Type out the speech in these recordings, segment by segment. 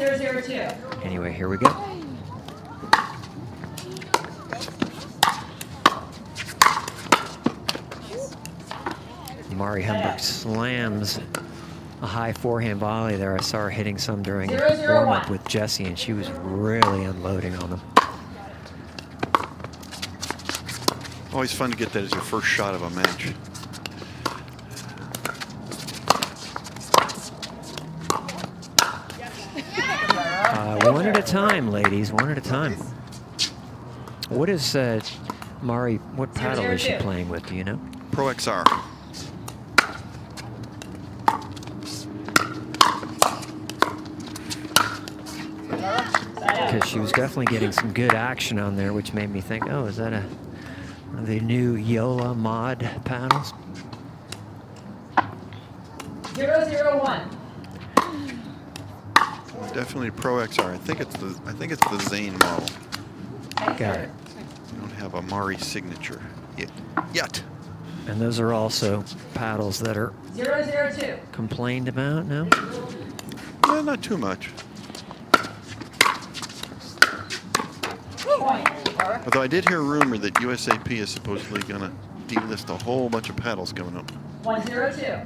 1-0-0-2. Anyway, here we go. Mari Humberg slams a high forehand volley there. I saw her hitting some during warm-up with Jessie, and she was really unloading on them. Always fun to get that as your first shot of a match. One at a time, ladies. One at a time. What is Mari? What paddle is she playing with? Do you know? Pro XR. Because she was definitely getting some good action on there, which made me think, oh, is that one of the new Yola mod paddles? 0-0-1. Definitely Pro XR. I think it's the Zane model. Got it. We don't have a Mari signature yet. And those are also paddles that are 0-0-2. complained about now? Well, not too much. Although I did hear a rumor that USAP is supposedly going to delist a whole bunch of paddles coming up. 1-0-2.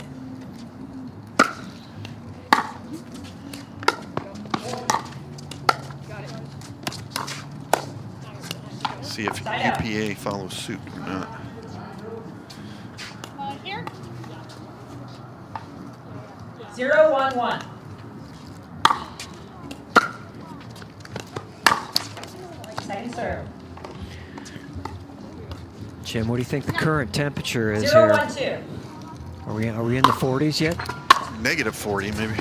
See if UPA follows suit or not. Here. 0-1-1. Second serve. Jim, what do you think the current temperature is 0-1-2. here? Are we in the 40s yet? Negative 40, maybe.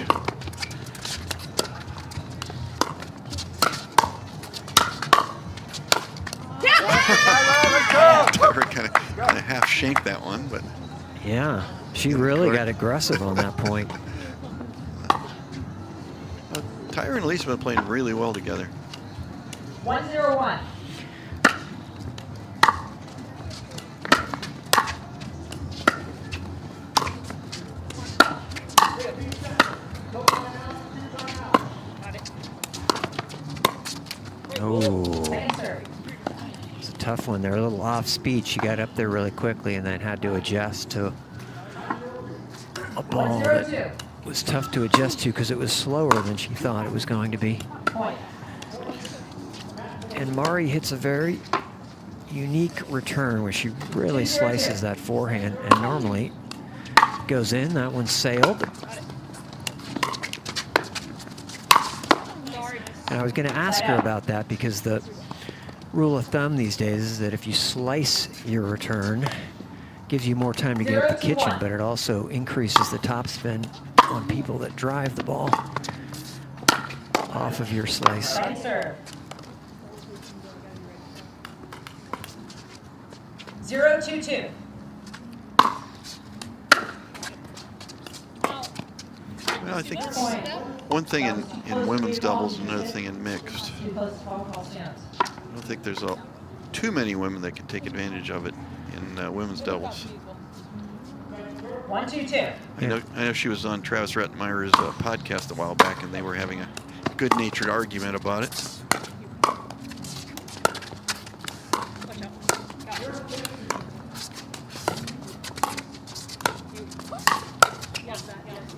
Tucker kind of half shanked that one, but yeah, she really got aggressive on that point. Tyra and Lisa have been playing really well together. 1-0-1. Oh, it's a tough one there. A little off speed. She got up there really quickly and then had to adjust to a ball that was tough to adjust to because it was slower than she thought it was going to be. And Mari hits a very unique return where she really slices that forehand, and normally goes in. That one sailed. And I was going to ask her about that because the rule of thumb these days is that if you slice your return, gives you more time to get up the kitchen, but it also increases the topspin on people that drive the ball off of your slice. 0-2-2. Well, I think it's one thing in women's doubles, another thing in mixed. I don't think there's too many women that can take advantage of it in women's doubles. 1-2-2. I know she was on Travis Rettenmeyer's podcast a while back, and they were having a good-natured argument about it.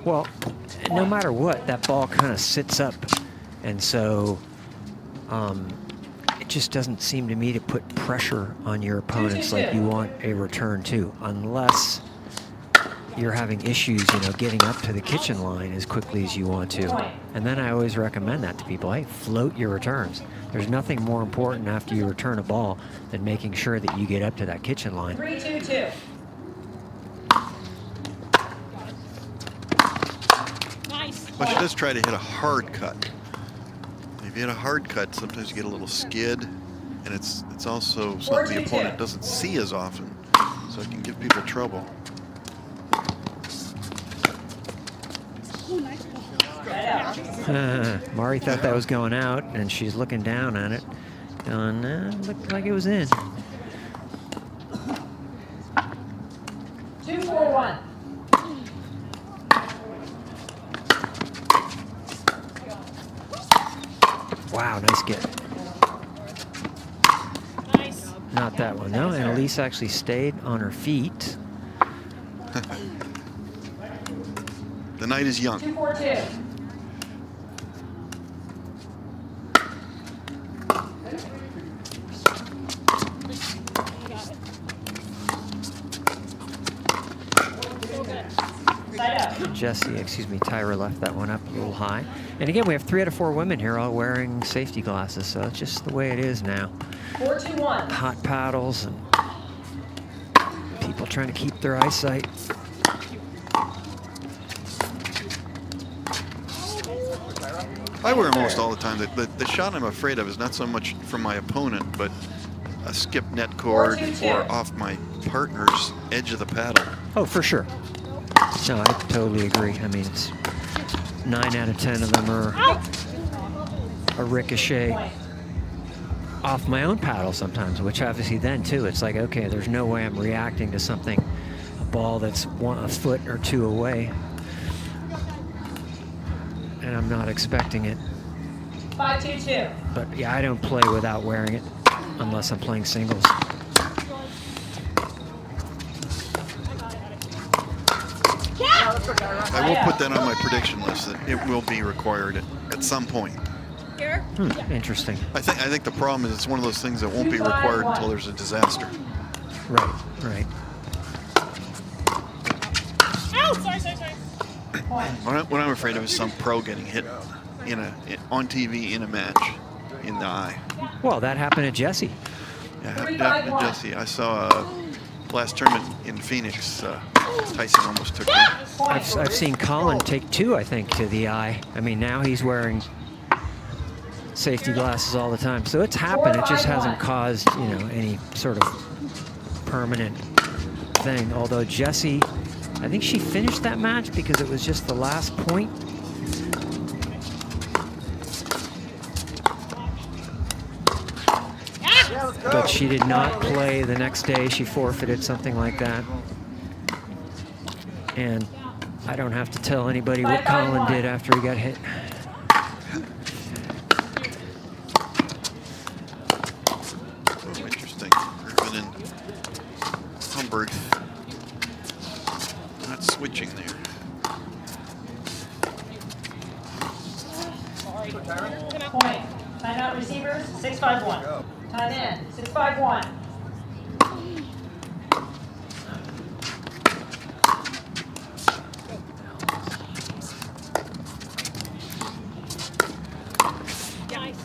Well, no matter what, that ball kind of sits up, and so it just doesn't seem to me to put pressure on your opponents like you want a return to, unless you're having issues, getting up to the kitchen line as quickly as you want to. And then I always recommend that to people. Hey, float your returns. There's nothing more important after you return a ball than making sure that you get up to that kitchen line. 3-2-2. But she does try to hit a hard cut. If you hit a hard cut, sometimes you get a little skid, and it's also something the opponent doesn't see as often, so it can give people trouble. Mari thought that was going out, and she's looking down at it, going, looked like it was in. 2-4-1. Wow, nice get. Nice. Not that one, no. And Elise actually stayed on her feet. The night is young. 242. Side up. Jesse, excuse me, Tyra left that one up a little high. And again, we have 3 out of 4 women here all wearing safety glasses, so it's just the way it is now. 421. Hot paddles and people trying to keep their eyesight. I wear them almost all the time. The shot I'm afraid of is not so much from my opponent, but a skip net cord or off my partner's edge of the paddle. Oh, for sure. No, I totally agree. I mean, it's 9 out of 10 of them are a ricochet off my own paddle sometimes, which obviously then too, it's like, okay, there's no way I'm reacting to something, a ball that's a foot or 2 away, and I'm not expecting it. 522. But yeah, I don't play without wearing it unless I'm playing singles. I will put that on my prediction list that it will be required at some point. Here? Interesting. I think the problem is it's one of those things that won't be required until there's a disaster. Right, right. Ow! Sorry. What I'm afraid of is some pro getting hit on TV in a match in the eye. Well, that happened to Jesse. Yeah, it happened to Jesse. I saw last tournament in Phoenix, Tyson almost took him. I've seen Colin take 2, I think, to the eye. I mean, now he's wearing safety glasses all the time. So it's happened. It just hasn't caused, any sort of permanent thing. Although Jessie, I think she finished that match because it was just the last point. But she did not play the next day. She forfeited, something like that. And I don't have to tell anybody what Colin did after he got hit. Oh, interesting. Irvine and Humberg not switching there. Point. Time out receivers, 651. Time in, 651.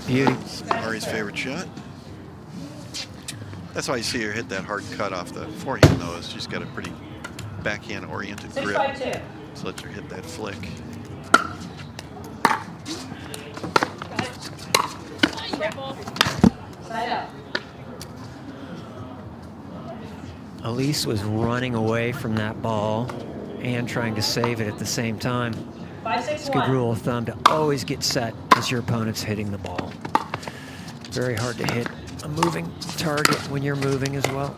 Beauty. Ari's favorite shot. That's why you see her hit that hard cut off the forehand, though, is she's got a pretty backhand-oriented grip. 652. So lets her hit that flick. Side up. Elise was running away from that ball and trying to save it at the same time. It's a good 561. rule of thumb to always get set as your opponent's hitting the ball. Very hard to hit a moving target when you're moving as well.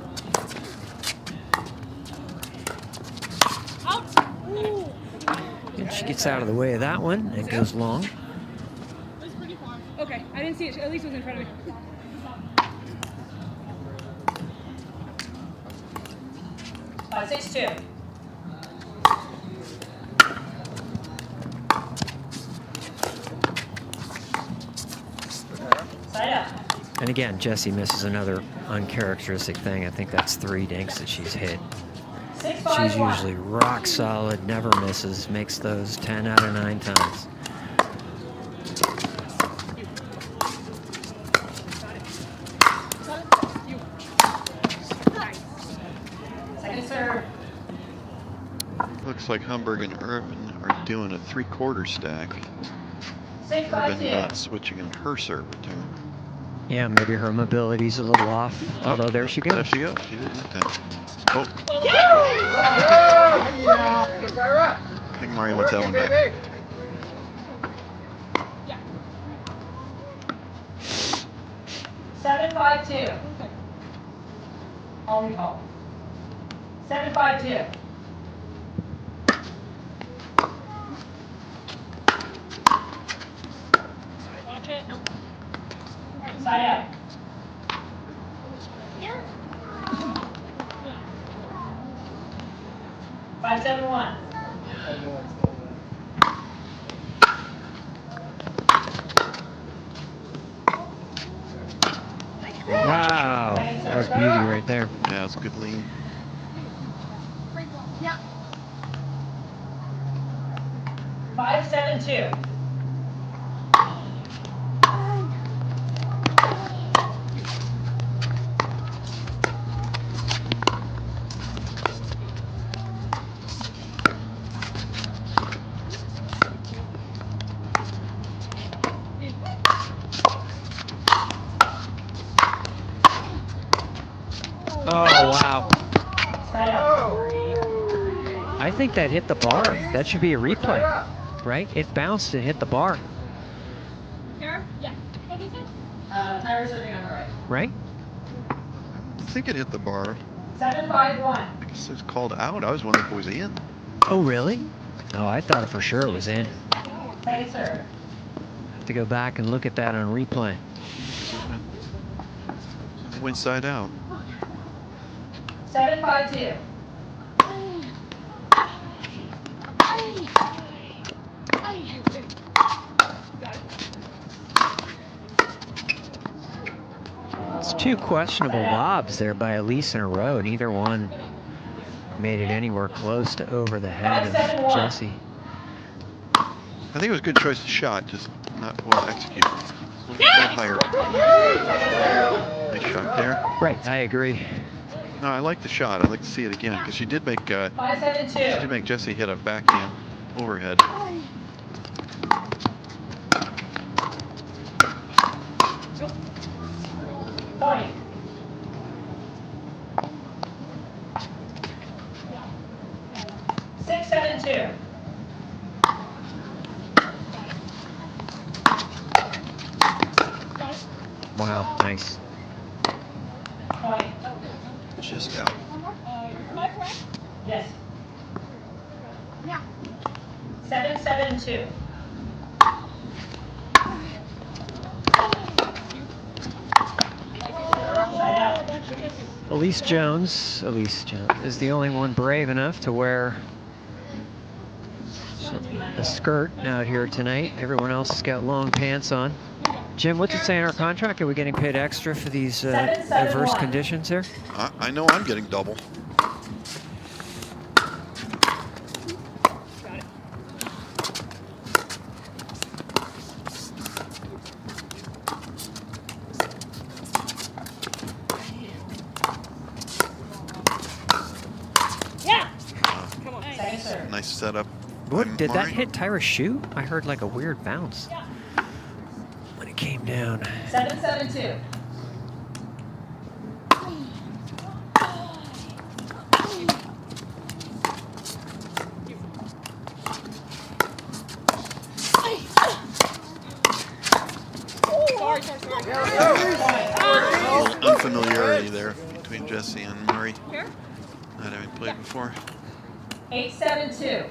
And she gets out of the way of that one and goes long. Okay, I didn't see it. At least it was in front of me. Five, 6-2. Side up. And again, Jessie misses another uncharacteristic thing. I think that's 3 dinks that she's hit. 651. She's usually rock solid, never misses, makes those 10 out of 9 times. Second serve. Looks like Humberg and Irvine are doing a 3/4 stack. Irvine 652. not switching in her serve return. Yeah, maybe her mobility's a little off. Although there she There goes. she goes. She didn't that time. Oh, I think Mario wants that one back. Seven, 5-2. All recall. 7-5-2. Watch it. Side out. Here. 5-7-1. Wow, that was beauty right there. Yeah, it's a good lean. Yeah. 5-7-2. Oh, wow. Side out. I think that hit the bar. That should be a replay, right? It bounced and hit the bar, Here. Yeah. Tire serving on the right. right? I think it hit the bar. 7-5-1. I guess it's called out. I was wondering if it was in. Oh, really? Oh, I thought for sure it was in. Second serve. Have to go back and look at that on replay. It went side out. 7-5-2. It's two questionable lobs there by Elise in a row. Neither one made it anywhere close to over the head of Jesse. I think it was a good choice of shot, just not well executed. A little bit higher. Nice shot there. Right, I agree. No, I like the shot. I'd like to see it again because she did make 5-7-2. Jesse hit a backhand overhead. Point. Six, 7-2. Wow, nice. Point. Just out. Am I correct? Yes. Yeah. 7-7-2. Side out. Elise Jones is the only one brave enough to wear a skirt out here tonight. Everyone else has got long pants on. Jim, what's it say in our contract? Are we getting paid extra for these adverse conditions here? I know I'm getting double. Got it. Yeah. Come on. Second serve. Nice setup. What, did that Murray. hit Tyra's shoe? I heard like a weird bounce Yeah. when it came down. 7-7-2. Sorry. A little unfamiliarity there between Jesse and Murray. Here. Not having played before. 8-7-2.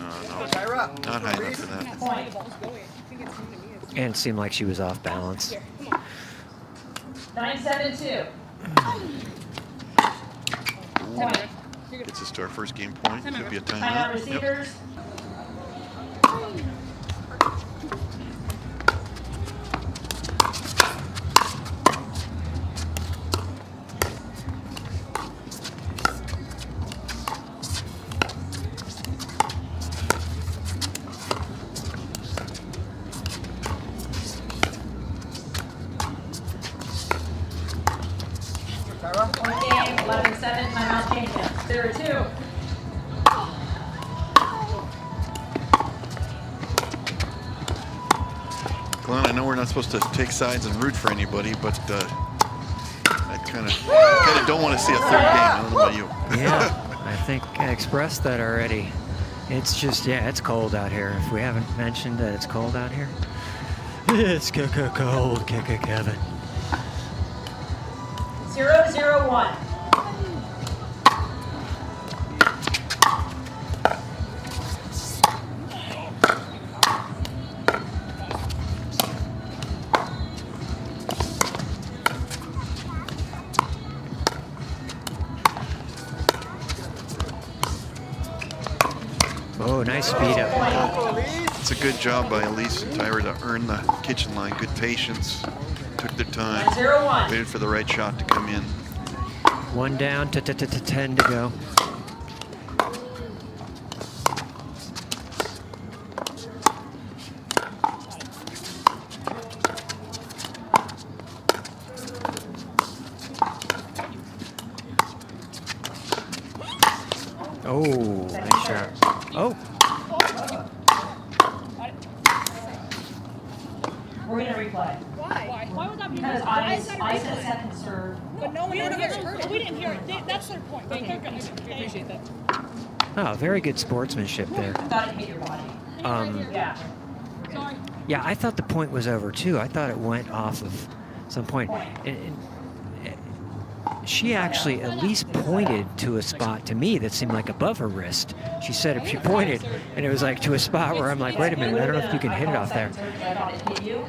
No, not high enough for that. Point. And it seemed like she was off balance. Here. Come on. 9-7-2. Point. Gets us to our first game point. Could be a Timeout timeout. Yep. receivers. Point game, 11-7, timeout change-in. 0-2. Glenn, I know we're not supposed to take sides and root for anybody, but I kind of don't want to see a third game. I don't know about you. Yeah, I think I expressed that already. It's just, yeah, it's cold out here. If we haven't mentioned that it's cold out here. It's cold, Kevin. 0-0-1. Oh, nice speed up. It's a good job by Elise and Tyra to earn the kitchen line. Good patience. Took their time. 0-1. Waited for the right shot to come in. 1 down, 10 to go. Oh, nice shot. Oh, We're going to replay. Why? Why would that be? Because Why is that a I said replay? second serve. But no one heard it. We didn't hear it. That's their point. Thank you. We appreciate that. oh, very good sportsmanship there. I thought it hit your body. Yeah. Sorry. Yeah, I thought the point was over too. I thought it went off of some point. And she actually at least pointed to a spot to me that seemed like above her wrist. She said if she pointed, and it was like to a spot where I'm like, wait a minute, I don't know if you can hit it off there. I thought it hit you.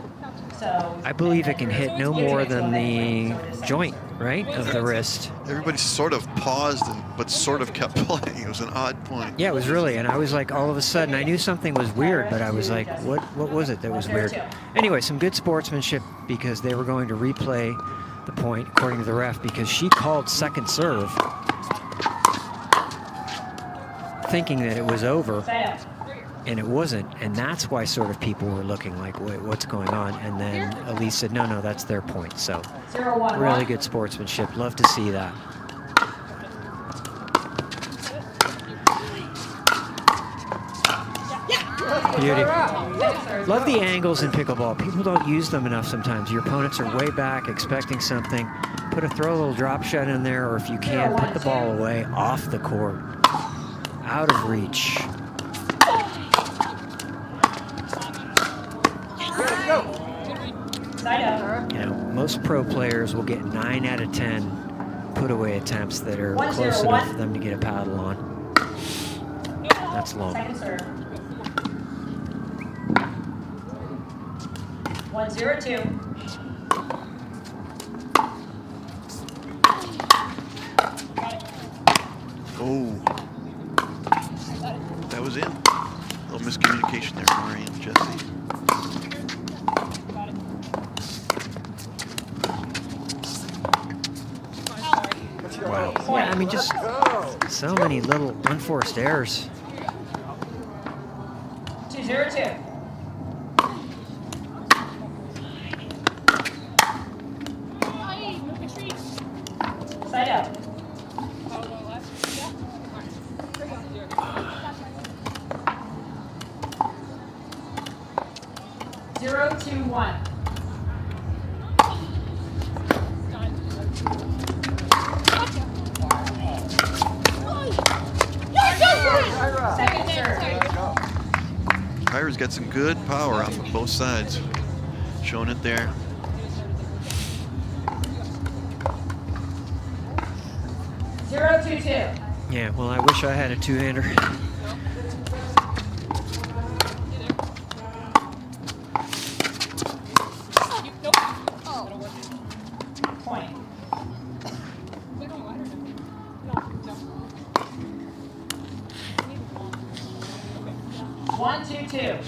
So I believe it can hit no more than the joint, right, of the wrist. Everybody sort of paused, but sort of kept playing. It was an odd point. Yeah, it was really, and I was like, all of a sudden, I knew something was weird, but I was like, what was it that was weird? Anyway, some good sportsmanship because they were going to replay the point, according to the ref, because she called second serve, thinking that it was over, and it wasn't, and that's why sort of people were looking like, wait, what's going on? And then Elise said, no, that's their point. So 0-1. really good sportsmanship. Love to see that. Beauty. Love the angles in pickleball. People don't use them enough sometimes. Your opponents are way back expecting something. Throw a little drop shot in there, or if you can, put the ball away off the court. Out of reach. You know, most pro players will get 9 out of 10 put away attempts that are close enough for them to get a paddle on. That's long. Second serve. 1-0-2. Oh, that was in. A little miscommunication there, Mari and Jesse. Wow. Yeah, I mean, just so many little unforced errors. 2-0-2. Side out. 0-2-1. Second serve. Tyra's got some good power off of both sides. Showing it there. 0-2-2. Yeah, well, I wish I had a two-hander. Point. 1-2-2.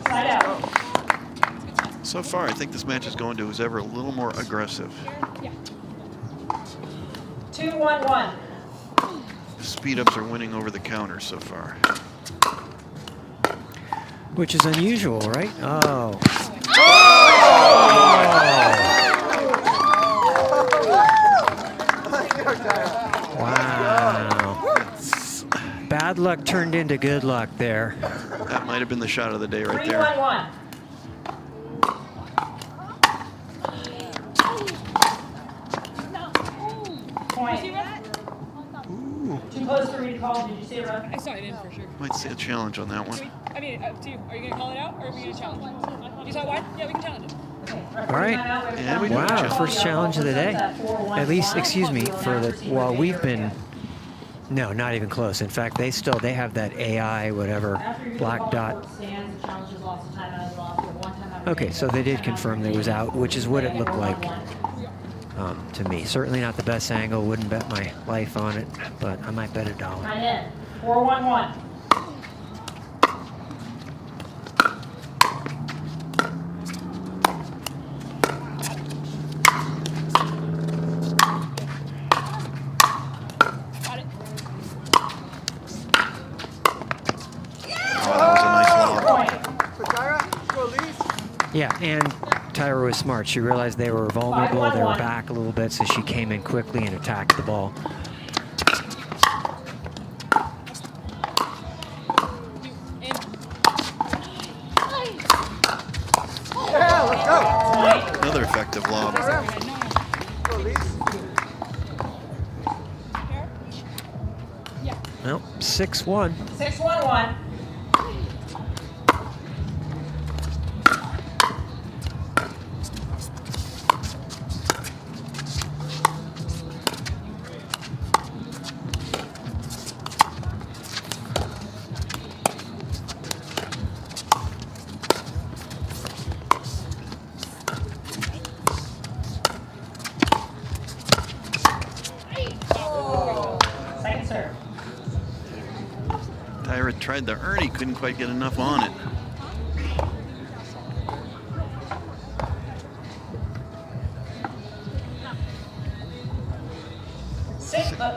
Side out. So far, I think this match is going to who's ever a little more aggressive. 2-1-1. The speed-ups are winning over the counter so far. Which is unusual, right? Oh. Wow. Bad luck turned into good luck there. That might have been the shot of the day right there. 3-1-1. Point. See that? Too close for me to call. Did you see it, Ref? I saw it in for sure. Might see a challenge on that one. I mean, up to you. Are you going to call it out or are we going to challenge it? You saw it wide? Yeah, we can challenge it. All right. And we do a Wow, challenge. first challenge of the day. At least, excuse me, for the while we've been. No, not even close. In fact, they have that AI whatever black dot. Okay, so they did confirm they was out, which is what it looked like to me. Certainly not the best angle. Wouldn't bet my life on it, but I might bet $1. 4-1-1. Got it. Oh, that was a nice lob. Yeah, and Tyra was smart. She realized they were vulnerable. They were back a little bit, so she came in quickly and attacked the ball. Another effective lob. Well, 6-1. 6-1-1. Second serve. Tyra tried the Ernie, couldn't quite get enough on it.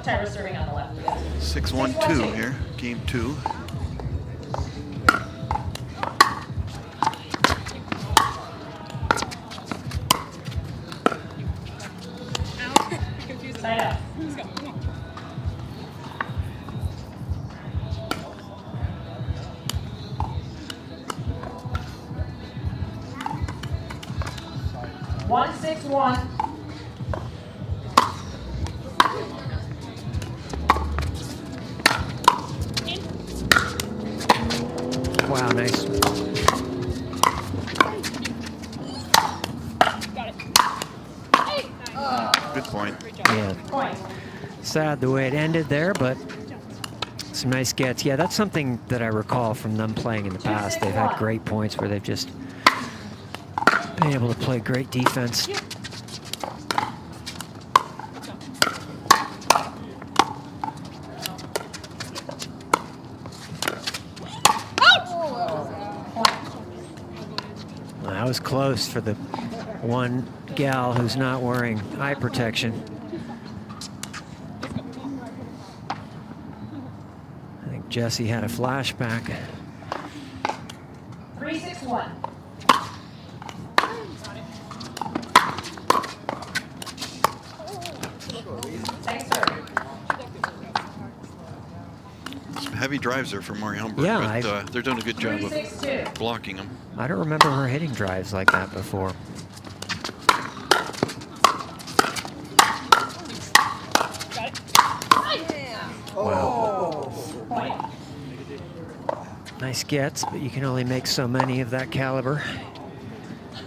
Tyra's serving on the left. 6-1-2 here, game 2. Side up. Let's go. Come on. One, 6-1. Wow, nice. Got it. Good point. Yeah. Point. Sad the way it ended there, but some nice gets. Yeah, that's something that I recall from them playing in the past. They've had great points where they've just been able to play great defense. Well, that was close for the one gal who's not wearing eye protection. I think Jesse had a flashback. 3-6-1. Second serve. Some heavy drives there for Mari Humberg, Yeah, but they're doing a good job of 3-6-2. blocking them. I don't remember her hitting drives like that before. Got it. Wow. Point. Nice gets, but you can only make so many of that caliber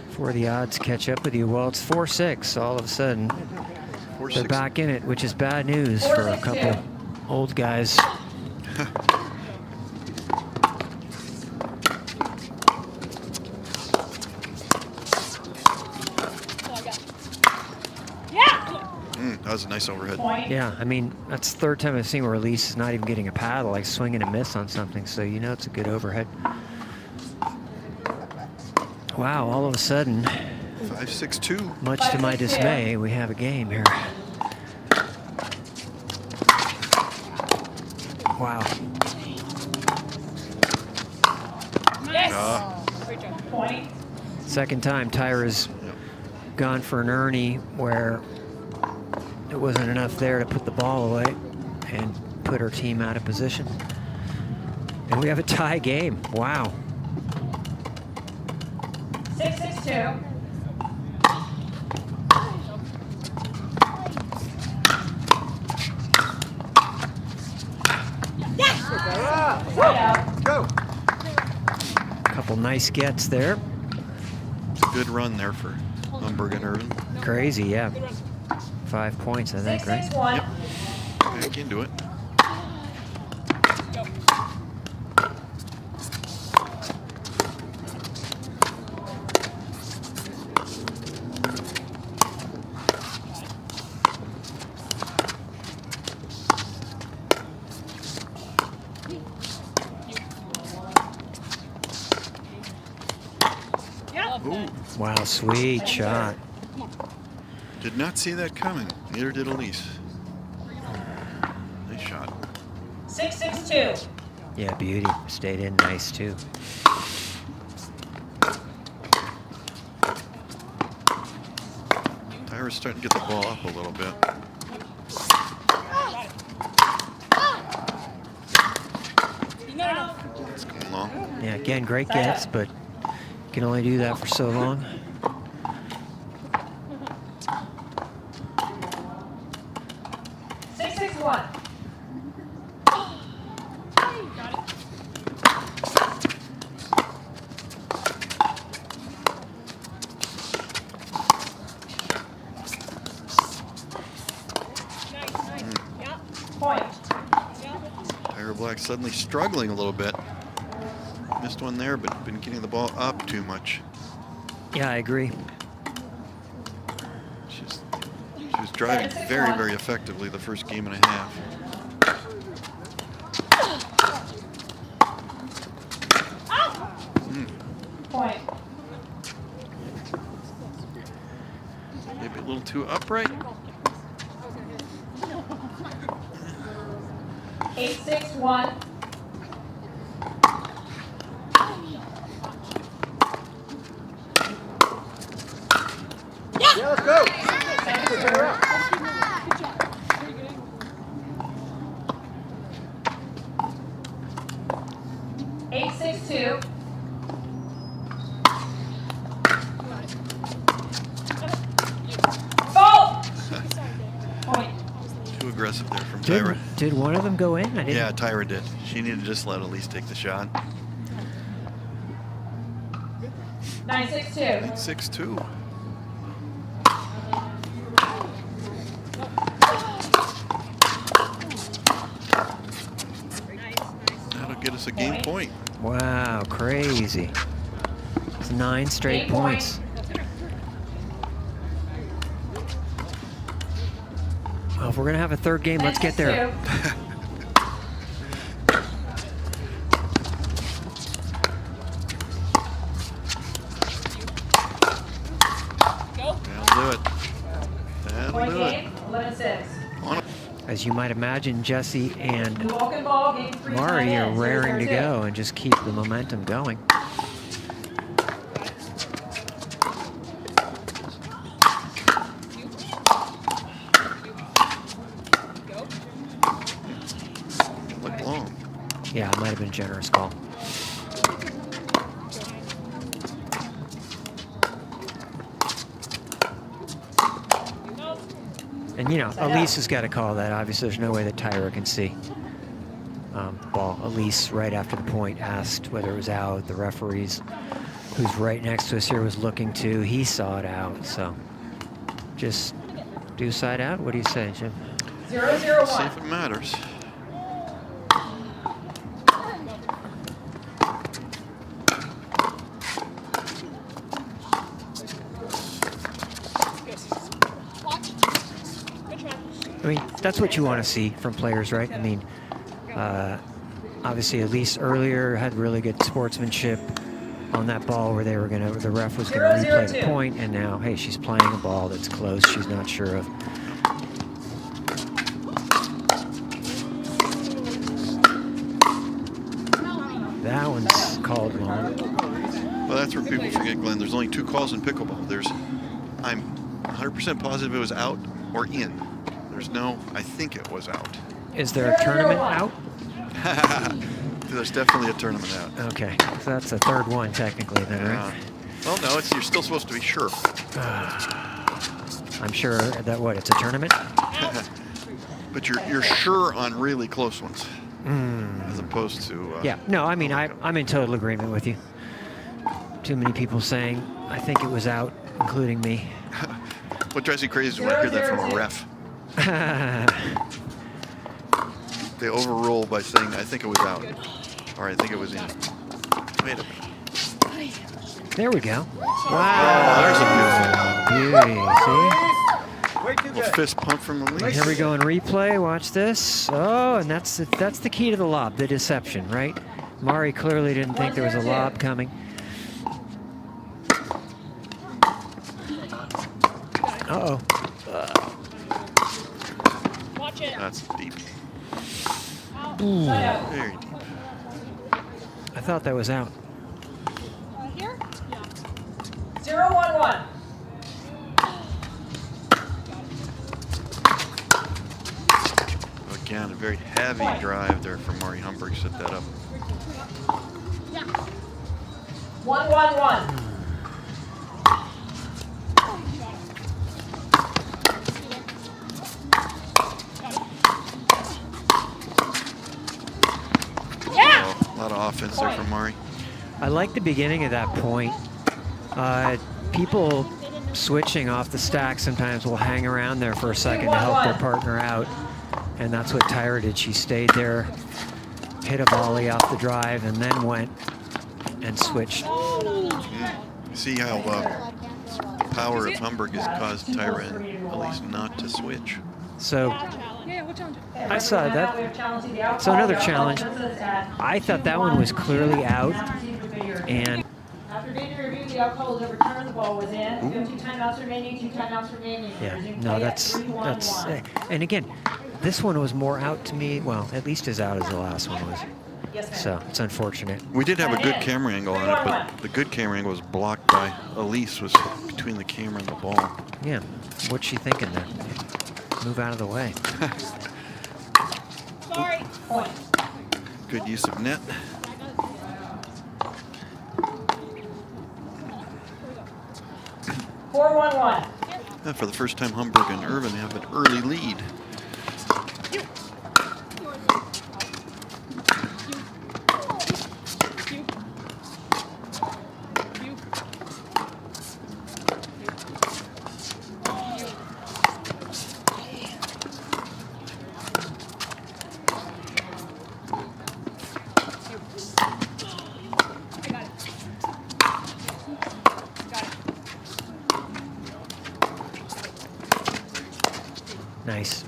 before the odds catch up with you. Well, it's 4-6 all of a sudden. They're 4-6. back in it, which is bad news for a couple old guys. Oh, I got it. Yeah! That was a nice overhead. Point. Yeah, I mean, that's the third time I've seen where Elise is not even getting a paddle, like swinging a miss on something, so you know it's a good overhead. Wow, all of a sudden, 5-6-2. much to my dismay, we have a game here. Wow. Yes! Great job. Point. Second time Tyra's gone for an Ernie where it wasn't enough there to put the ball away and put her team out of position. And we have a tie game. Wow. 6-6-2. nice gets there. It's a good run there for Humberg and Irvine. Crazy, yeah. Good run. 5 points, I think, right? 6-6-1. Yep. Back into it. Go. Yeah. Ooh, Wow, sweet shot. did not see that coming. Neither did Elise. Nice shot. 6-6-2. Yeah, beauty. Stayed in nice, too. Tyra's starting to get the ball up a little bit. No. It's going long. Yeah, again, great gets, but can only do that for so long. Six, 6-1. Got it. Nice. Yeah. Point. Yeah. Tyra Black suddenly struggling a little bit. Missed one there, but been getting the ball up too much. Yeah, I agree. She was driving very, very effectively the first game and a half. Point. Maybe a little too upright. 8-6-1. Yeah, let's go. Eight, 6-2. Fault. Point. Too aggressive there from Did, Tyra. did one of them go in? I didn't. Yeah, Tyra did. She needed to just let Elise take the shot. 9-6-2. 6-2. That'll get us a game point. Wow, crazy. It's 9 straight 8 points. Well, if we're going to have a third game, let's get there. 10-6-2. Go. That'll do it. That'll Point do it. game. 11-6. On As you might imagine, Jesse and Walking ball. Game 3. Mari are time raring to in. 0-0-2. go and just keep the momentum going. Go. look long. Yeah, it might have been a generous call. And, you know, Elise has got to call that. Obviously, there's no way that Tyra can see. Ball. Elise, right after the point, asked whether it was out. The referees, who's right next to us here, was looking too. He saw it out. So just do side out. What do you say, Jim? 0-0-1. See if it matters. Watch. Good try. I mean, that's what you want to see from players, right? I mean, obviously Elise earlier had really good sportsmanship on that ball where they were gonna, the ref was gonna replay the 0-0-2. point, and now, hey, she's playing a ball that's close. She's not sure of. That one's called long. Well, that's where people forget, Glenn. There's only 2 calls in pickleball. I'm 100% positive it was out or in. There's no, I think it was out. Is there a tournament out? There's definitely a tournament out. Okay, so that's the third one technically then, right? Well, no, you're still supposed to be sure. I'm sure that what, it's a tournament? But you're sure on really close ones, as opposed to. Yeah, no, I mean, I'm in total agreement with you. too many people saying, I think it was out, including me. What drives you crazy is when I hear that from a ref. They overrule by saying, I think it was out. Or I think it was in. Wait a minute. There we go. Oh, Wow. there's a beautiful Beauty, see? little fist pump from Elise. Here we go in replay. Watch this. Oh, and that's the key to the lob, the deception, right? Mari clearly didn't think there was a lob coming. Uh-oh. Watch it. That's deep. Ooh. Very deep. I thought that was out. Here? Yeah. 0-1-1. Again, a very heavy drive there from Mari Humberg. Set that up. Yeah. 1-1-1. Yeah. Oh, a lot of offense there from Mari. I like the beginning of that point. People switching off the stack sometimes will hang around there for a second to help their partner out. And that's what Tyra did. She stayed there, hit a volley off the drive, and then went and switched. See how the power of Humberg has caused Tyra and Elise not to switch. So Yeah, what challenge? I saw that. So another challenge. I thought that one was clearly out. And After data review, the alcohol was overturned, the ball was in. 15 timeouts remaining, 2 timeouts remaining. yeah, Resume no, play at that's 3-1-1. and again, this one was more out to me. Well, at least as out as the last one was. Yes, ma'am. So it's unfortunate. We did have a good camera angle on it, but the good camera angle was blocked by Elise, was between the camera and the ball. Yeah, what's she thinking there? Move out of the way. Sorry. Point. Good use of net. Four, 1-1. And for the first time, Humberg and Irvine have an early lead. Nice.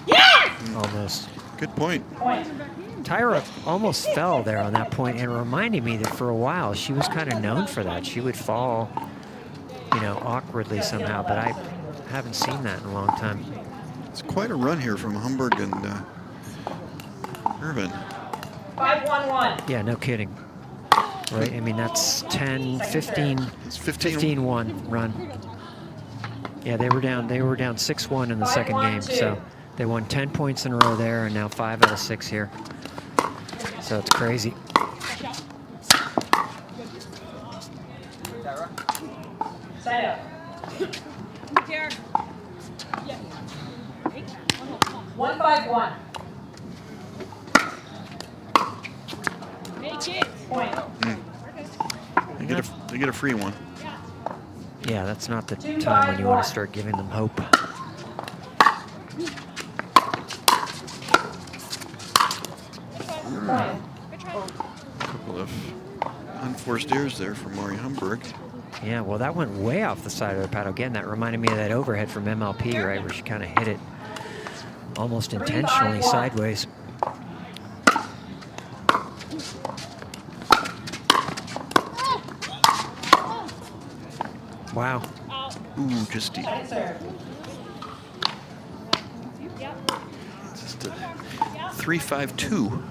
Yes! Almost. Good point. Point. Tyra almost fell there on that point, and it reminded me that for a while she was kind of known for that. She would fall, you know, awkwardly somehow, but I haven't seen that in a long time. It's quite a run here from Humberg and Irvine. 5-1-1. Yeah, no kidding. Right? I mean, that's 10, 15, It's 15. 15-1 run. Yeah, they were down 6-1 in the second game, so they won 10 points in a row there, and now 5 out of 6 here. So it's crazy. Side out. Here. Yeah. 1-5-1. Make it. Point. They get a free one. Yeah, that's not the time when you want to start giving them hope. Couple of unforced errors there from Mari Humberg. Yeah, well, that went way off the side of the paddle. Again, that reminded me of that overhead from MLP, right, where she kind of hit it almost intentionally sideways. Wow. Ooh, just deep. Second serve. Just a 3-5-2.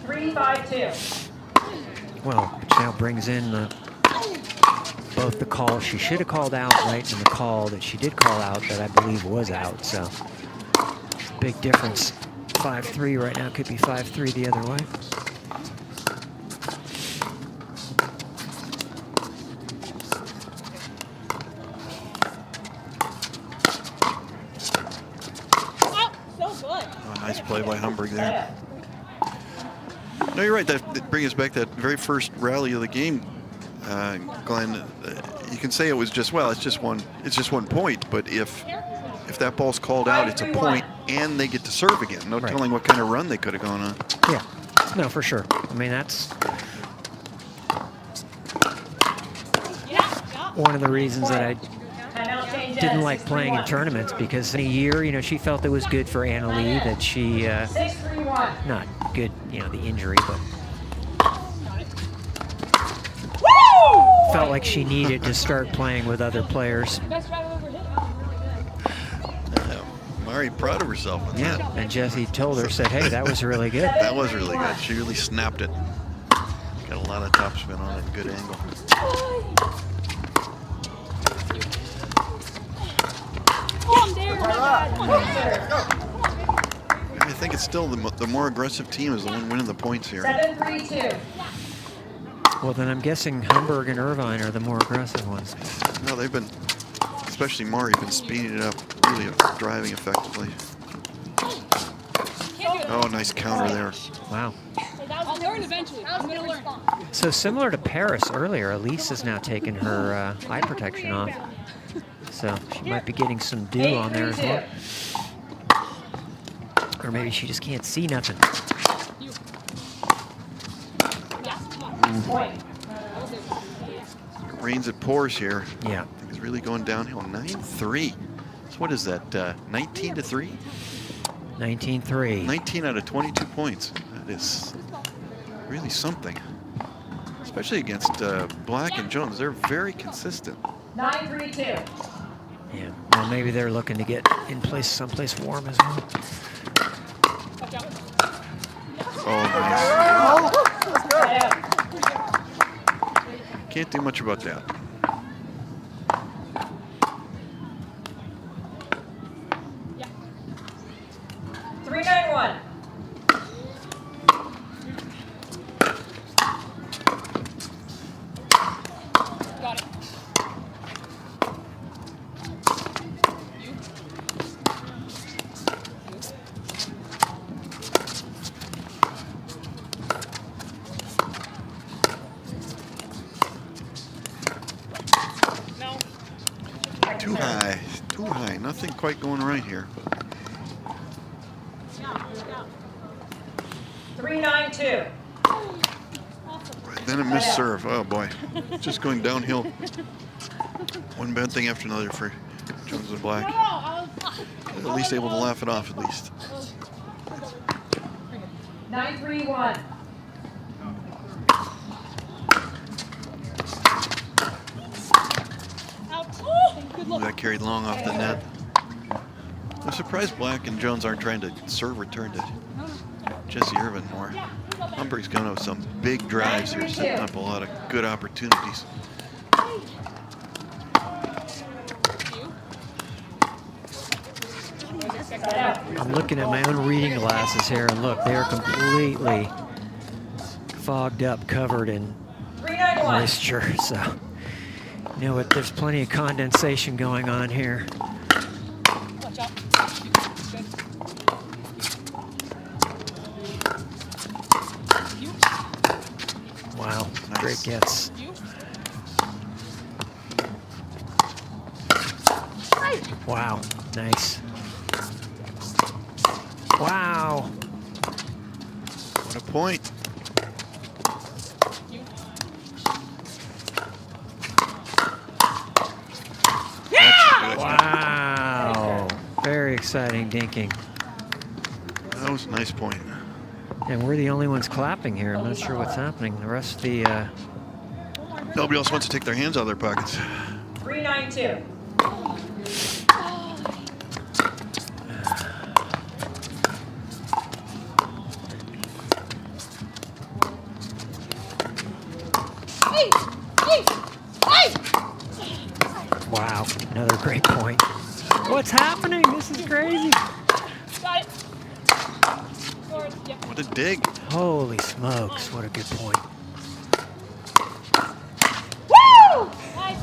3-5-2. Well, which now brings in both the call she should have called out, right, and the call that she did call out that I believe was out. So big difference. 5-3 right now could be 5-3 the other way. Oh, so good. Oh, nice play by Humberg there. No, you're right. That brings us back to that very first rally of the game, Glenn. You can say it was just, well, it's just one point. But if that ball's called out, it's a point, and they get to serve again. No telling what kind of run they could have gone on. Yeah, no, for sure. I mean, that's one of the reasons that I didn't like playing in tournaments, because in a year, you know, she felt it was good for Anna Lee that she, not good, you know, the injury, but felt like she needed to start playing with other players. Mari proud of herself on that. And Jessie told her, said, hey, that was really good. That was really good. She really snapped it. Got a lot of topspin on it, good angle. I think it's still the more aggressive team is the one winning the points here. 7-3-2. Well, then I'm guessing Humberg and Irvine are the more aggressive ones. No, they've been, especially Mari, been speeding it up, really driving effectively. Oh, nice counter there. Wow. I'll learn eventually. I'm going to learn. So similar to Paris earlier, Elise has now taken her eye protection off. So she might be getting some dew on there as well. Or maybe she just can't see nothing. It rains, it pours here. Yeah. It's really going downhill. 9-3. So what is that, 19-3? 19-3. 19 out of 22 points. That is really something. Especially against Black and Jones. They're very consistent. 9-3-2. Yeah, well, maybe they're looking to get in place, someplace warm as well. Oh, nice. Can't do much about that. Yeah. 3-9-1. Got it. Too high. Nothing quite going right here. 3-9-2. Then a missed serve. Oh boy, just going downhill. One bad thing after another for Jones and Black. At least able to laugh it off, at least. 9-3-1. Got carried long off the net. I'm surprised Black and Jones aren't trying to serve return to Jessie Irvine more. Humberg's going with some big drives here, setting up a lot of good opportunities. I'm looking at my own reading glasses here, and look, they're completely fogged up, covered in moisture. So, you know what? There's plenty of condensation going on here. Watch out. Good. Wow, Nice. great gets. Wow, nice. Wow. What a point. Wow. Very exciting dinking. That was a nice point. And we're the only ones clapping here. I'm not sure what's happening. The rest of the... Nobody else wants to take their hands out of their pockets. 3-9-2. Wow, another great point. What's happening? This is crazy. Got it. What a dig. Holy smokes, what a good point. Woo! Nice.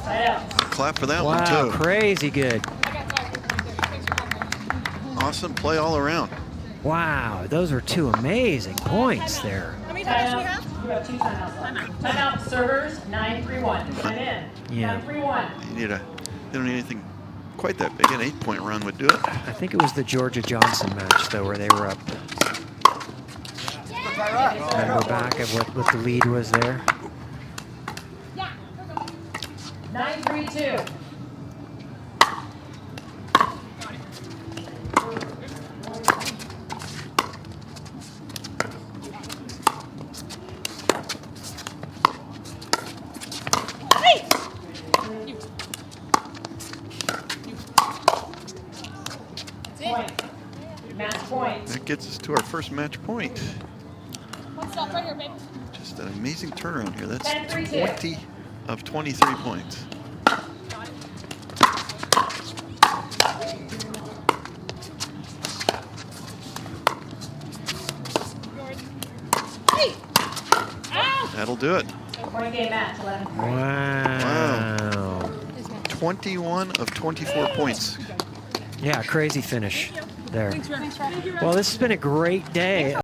Clap for that Wow, one, too. crazy good. Awesome play all around. Wow, those were two amazing points there. Let me timeouts we have? You have 2 timeouts left. Timeout servers, 9-3-1. Time in. Yeah. 9-3-1. You don't need anything quite that big. An 8-point run would do it. I think it was the Georgia Johnson match, though, where they were up. Remember back at what the lead was there? 9-3-2. Point. Match point. That gets us to our first match point. One stop right here, baby. Just an amazing turnaround here. That's 10-3-2. 20 of 23 points. Hey! Ow! That'll do it. Point game match, 11-3. Wow. 21 of 24 points. Yeah, crazy finish there. Thanks, Ren. Well, this has been a great day.